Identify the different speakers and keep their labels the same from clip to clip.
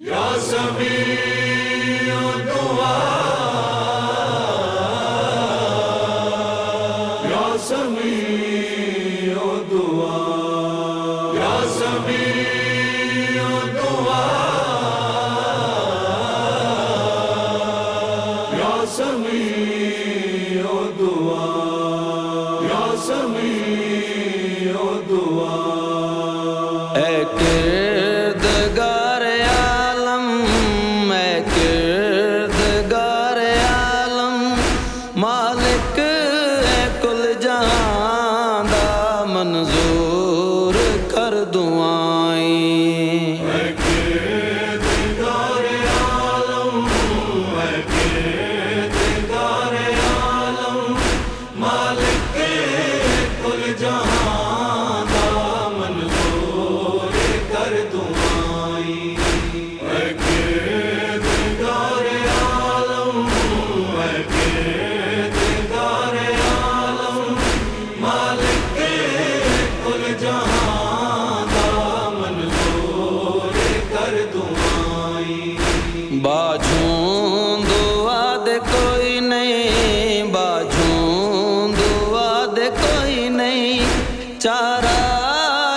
Speaker 1: یا سمیع دعا یا سمیع دعا یا سمیع دعا یا سمیع دعا یا سمیع دعا
Speaker 2: اے کردگار عالم، اے کردگار عالم، مالک اے کل جہاں دا منظور کر دعائیں۔
Speaker 1: اے کردگار عالم، اے کردگار عالم، مالک کل جہاں دا منظور کر دعائیں۔ اے کردگار عالم، اے کردگار عالم، مالک کل جہاں دا منظور کر دعائیں۔
Speaker 2: باجھوں دعا دے کوئی نہیں، باجھوں دعا دے کوئی نہیں، چارہ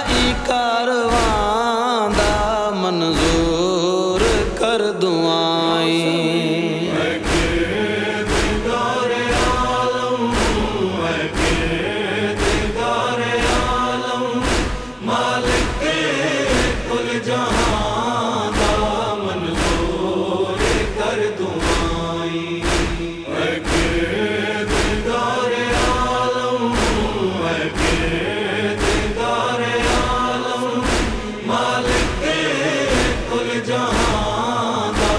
Speaker 2: ای کارواں دا منظور کر دعائیں۔
Speaker 1: اے کردگار عالم، اے کردگار عالم، مالک کل جہاں دا منظور کر دعائیں۔ اے کردگار عالم، اے کردگار عالم، مالک کل جہاں دا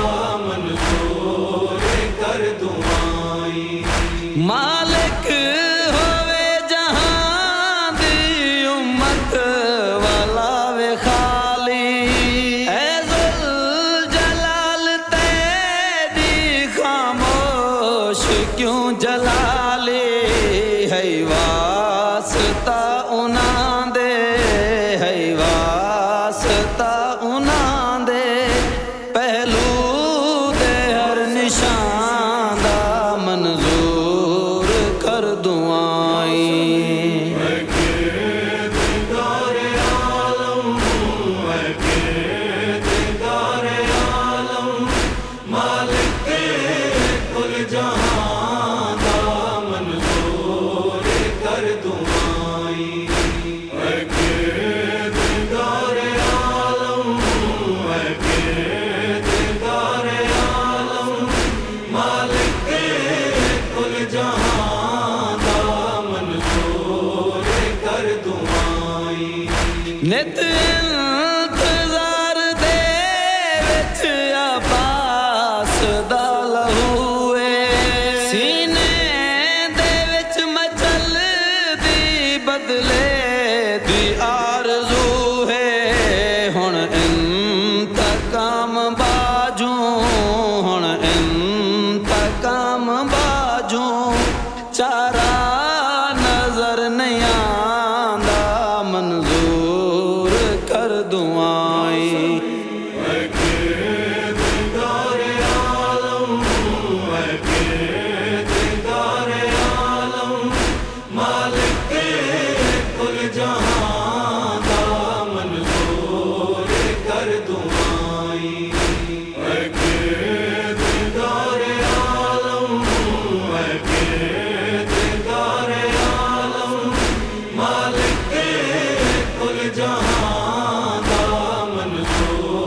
Speaker 1: منظور کر دعائیں۔
Speaker 2: مالک ہوئے جہاں دی امت والا وے خالی، اے ذوالجلال تیری خاموش کیوں جلالی، ہے واسطہ انہاں دے، ہے واسطہ انہاں دے، پہلو دے ہر نشان دا منظور کر دعائیں۔
Speaker 1: اے کردگار عالم، اے کردگار عالم، مالک کل جہاں دا منظور کر دعائیں۔ اے کردگار عالم، اے کردگار عالم، مالک کل جہاں دا منظور کر دعائیں۔
Speaker 2: نت انتظار دے وچ عباس دا لہو اے، سینے دے وچ مچل دی بدلے دی آرزو ہے، ہن انتقام باجوں، ہن انتقام باجوں، چارہ نظر نہیں آندا منظور کر دعائیں۔
Speaker 1: اے کردگار عالم، اے کردگار عالم، مالک کل جہاں دا منظور کر دعائیں۔ اے کردگار عالم، اے کردگار عالم، مالک کل جہاں دا منظور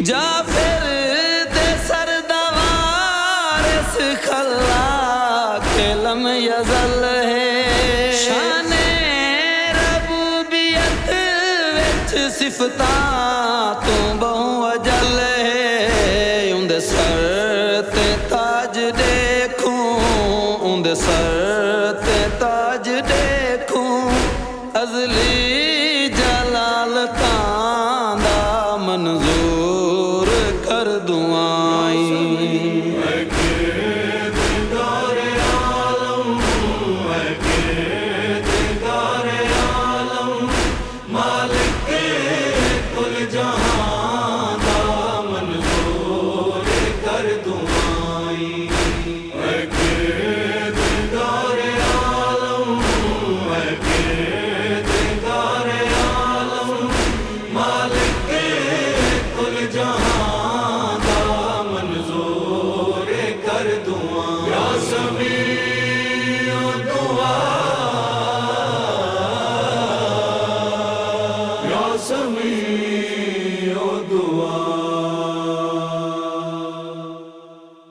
Speaker 2: جعفر دے سردوار اس خلاق لم یزل ہے شان ربوبیت وچ صفتاں تو بہو اجل ہے اندے سر تے تاج دیکھوں اندے سر تے تاج دیکھوں ازلی جلال تاں دا منظور کر دعا